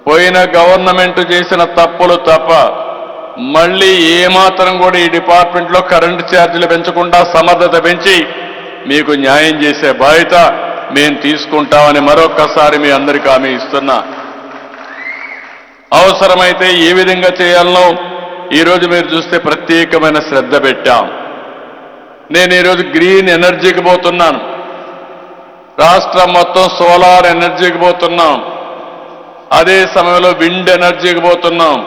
పోయిన గవర్నమెంట్ చేసిన తప్పులు తప్ప మళ్ళీ ఏమాత్రం కూడా ఈ డిపార్ట్మెంట్లో కరెంటు ఛార్జీలు పెంచకుండా సమర్థత పెంచి మీకు న్యాయం చేసే బాధ్యత మేము తీసుకుంటామని మరొక్కసారి మీ అందరికీ హామీ ఇస్తున్నా. అవసరమైతే ఏ విధంగా చేయాలనో ఈరోజు మీరు చూస్తే ప్రత్యేకమైన శ్రద్ధ పెట్టాం. నేను ఈరోజు గ్రీన్ ఎనర్జీకి పోతున్నాను. రాష్ట్రం మొత్తం సోలార్ ఎనర్జీకి పోతున్నాం. అదే సమయంలో విండ్ ఎనర్జీకి పోతున్నాం.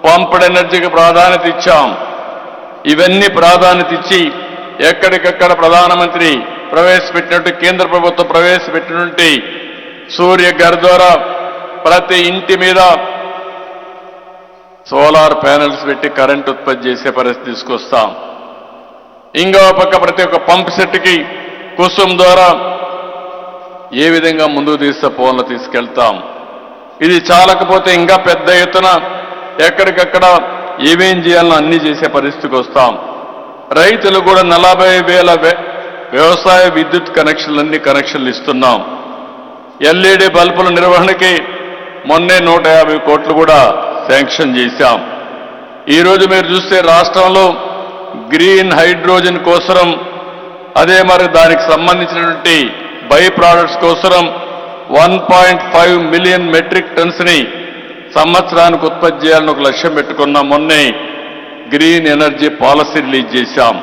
పంప్డ్ ఎనర్జీకి ప్రాధాన్యత ఇచ్చాం. ఇవన్నీ ప్రాధాన్యత ఇచ్చి ఎక్కడికక్కడ ప్రధానమంత్రి ప్రవేశపెట్టినట్టు కేంద్ర ప్రభుత్వం ప్రవేశపెట్టినట్టు సూర్య ఘర్ ద్వారా ప్రతి ఇంటి మీద సోలార్ ప్యానెల్స్ పెట్టి కరెంట్ ఉత్పత్తి చేసే పరిస్థితి తీసుకొస్తాం. ఇంకో పక్క ప్రతి ఒక్క పంప్ సెట్కి కుసుమ్ ద్వారా ఏ విధంగా ముందుకు ఫోన్లు తీసుకెళ్తాం. ఇది చాలకపోతే ఇంకా పెద్ద ఎత్తున ఎక్కడికక్కడ ఏమేం చేయాలో అన్నీ చేసే పరిస్థితికి వస్తాం. రైతులు కూడా 40,000 వ్యవసాయ విద్యుత్ కనెక్షన్లు ఇస్తున్నాం. ఎల్ఈడి బల్బుల నిర్వహణకి మొన్నే 150 కోట్లు కూడా శాంక్షన్ చేశాం. ఈరోజు మీరు చూస్తే రాష్ట్రంలో గ్రీన్ హైడ్రోజన్ కోసం, అదే మరి దానికి సంబంధించినటువంటి బై ప్రోడక్ట్స్ కోసం 1.5 మిలియన్ మెట్రిక్ టన్స్ని సంవత్సరానికి ఉత్పత్తి చేయాలని ఒక లక్ష్యం పెట్టుకున్నాం. మొన్నే గ్రీన్ ఎనర్జీ పాలసీ రిలీజ్ చేశాం.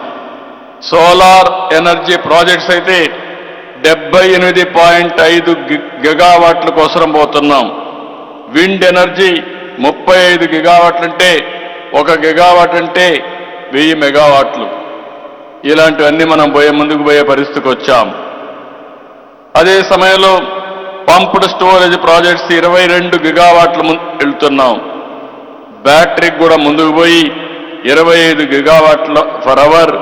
సోలార్ ఎనర్జీ ప్రాజెక్ట్స్ అయితే 78.5 గిగావాట్ల కోసం పోతున్నాం. విండ్ ఎనర్జీ 35 గిగావాట్లు అంటే 1 గిగావాట్ అంటే 1000 మెగావాట్లు. ఇలాంటివన్నీ మనం ముందుకు పోయే పరిస్థితికి వచ్చాం. అదే సమయంలో పంప్డ్ స్టోరేజ్ ప్రాజెక్ట్స్ 22 గిగావాట్లు వెళ్తున్నాం. బ్యాటరీకి కూడా ముందుకు పోయి 25 గిగావాట్ల ఫర్ అవర్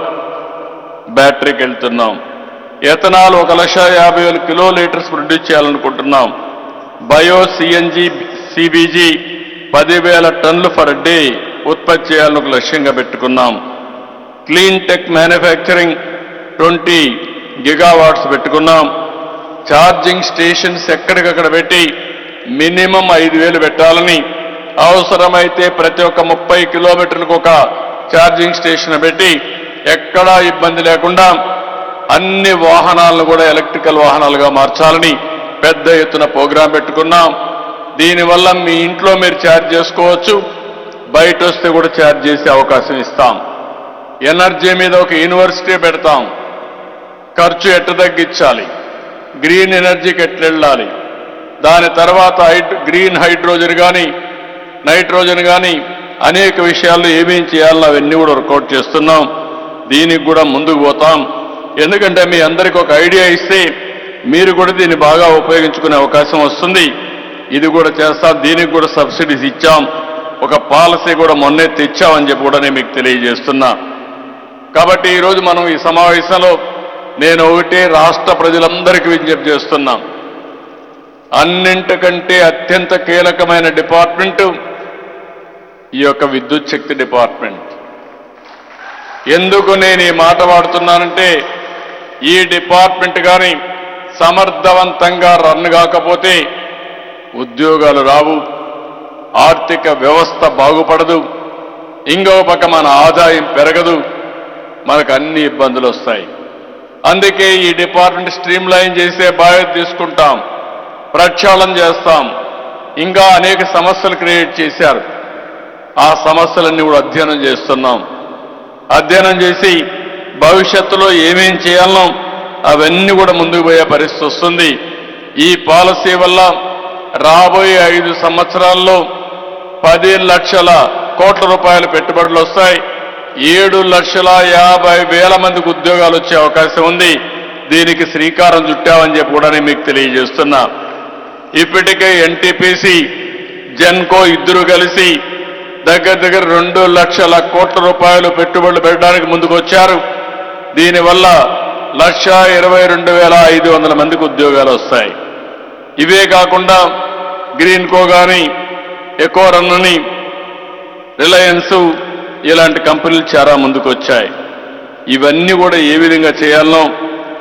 బ్యాటరీకి వెళ్తున్నాం. ఎథనాల్ 1,50,000 కిలోలీటర్స్ ప్రొడ్యూస్ చేయాలనుకుంటున్నాం. బయో సిఎన్జి సిబిజి 10,000 టన్నులు ఫర్ డే ఉత్పత్తి చేయాలని ఒక లక్ష్యంగా పెట్టుకున్నాం. క్లీన్ టెక్ మ్యానుఫ్యాక్చరింగ్ 20 గిగావాట్స్ పెట్టుకున్నాం. ఛార్జింగ్ స్టేషన్స్ ఎక్కడికక్కడ పెట్టి మినిమం 5,000 పెట్టాలని, అవసరమైతే ప్రతి ఒక్క 30 కిలోమీటర్లకు ఒక ఛార్జింగ్ స్టేషన్ పెట్టి ఎక్కడా ఇబ్బంది లేకుండా అన్ని వాహనాలను కూడా ఎలక్ట్రికల్ వాహనాలుగా మార్చాలని పెద్ద ఎత్తున ప్రోగ్రాం పెట్టుకున్నాం. దీనివల్ల మీ ఇంట్లో మీరు ఛార్జ్ చేసుకోవచ్చు, బయట వస్తే కూడా ఛార్జ్ చేసే అవకాశం ఇస్తాం. ఎనర్జీ మీద ఒక యూనివర్సిటీ పెడతాం. ఖర్చు ఎట్ట తగ్గించాలి, గ్రీన్ ఎనర్జీకి ఎట్లెళ్ళాలి, దాని తర్వాత గ్రీన్ హైడ్రోజన్ కానీ నైట్రోజన్ కానీ అనేక విషయాల్లో ఏమేం చేయాలో అవన్నీ కూడా వర్కౌట్ చేస్తున్నాం. దీనికి కూడా ముందుకు పోతాం. ఎందుకంటే మీ అందరికీ ఒక ఐడియా ఇస్తే మీరు కూడా దీన్ని బాగా ఉపయోగించుకునే అవకాశం వస్తుంది. ఇది కూడా చేస్తాం. దీనికి కూడా సబ్సిడీస్ ఇచ్చాం. ఒక పాలసీ కూడా మొన్నే తెచ్చామని చెప్పి కూడా నేను మీకు తెలియజేస్తున్నా. కాబట్టి ఈరోజు మనం ఈ సమావేశంలో నేను ఒకటే రాష్ట్ర ప్రజలందరికీ విజ్ఞప్తి చేస్తున్నాం. అన్నింటికంటే అత్యంత కీలకమైన డిపార్ట్మెంటు ఈ యొక్క విద్యుత్ శక్తి డిపార్ట్మెంట్. ఎందుకు నేను ఈ మాట వాడుతున్నానంటే ఈ డిపార్ట్మెంట్ కానీ సమర్థవంతంగా రన్ కాకపోతే ఉద్యోగాలు రావు, ఆర్థిక వ్యవస్థ బాగుపడదు, ఇంకో పక్క మన ఆదాయం పెరగదు, మనకు అన్ని ఇబ్బందులు వస్తాయి. అందుకే ఈ డిపార్ట్మెంట్ స్ట్రీమ్ లైన్ చేసే బాధ్యత తీసుకుంటాం, ప్రక్షాళన చేస్తాం. ఇంకా అనేక సమస్యలు క్రియేట్ చేశారు. ఆ సమస్యలన్నీ కూడా అధ్యయనం చేస్తున్నాం. అధ్యయనం చేసి భవిష్యత్తులో ఏమేం చేయాలనో అవన్నీ కూడా ముందుకు పోయే పరిస్థితి వస్తుంది. ఈ పాలసీ వల్ల రాబోయే 5 సంవత్సరాల్లో 10 లక్షల కోట్ల రూపాయల పెట్టుబడులు వస్తాయి. 7,50,000 మందికి ఉద్యోగాలు వచ్చే అవకాశం ఉంది. దీనికి శ్రీకారం చుట్టామని చెప్పి కూడా నేను మీకు తెలియజేస్తున్నా. ఇప్పటికే ఎన్టీపీసీ జెన్కో ఇద్దరు కలిసి దగ్గర 2 లక్షల కోట్ల రూపాయలు పెట్టుబడులు పెట్టడానికి ముందుకు వచ్చారు. దీనివల్ల 1,22,500 మందికి ఉద్యోగాలు వస్తాయి. ఇవే కాకుండా గ్రీన్కో కానీ ఎకోరన్ అని రిలయన్స్ ఇలాంటి కంపెనీలు చాలా ముందుకు వచ్చాయి. ఇవన్నీ కూడా ఏ విధంగా చేయాలనో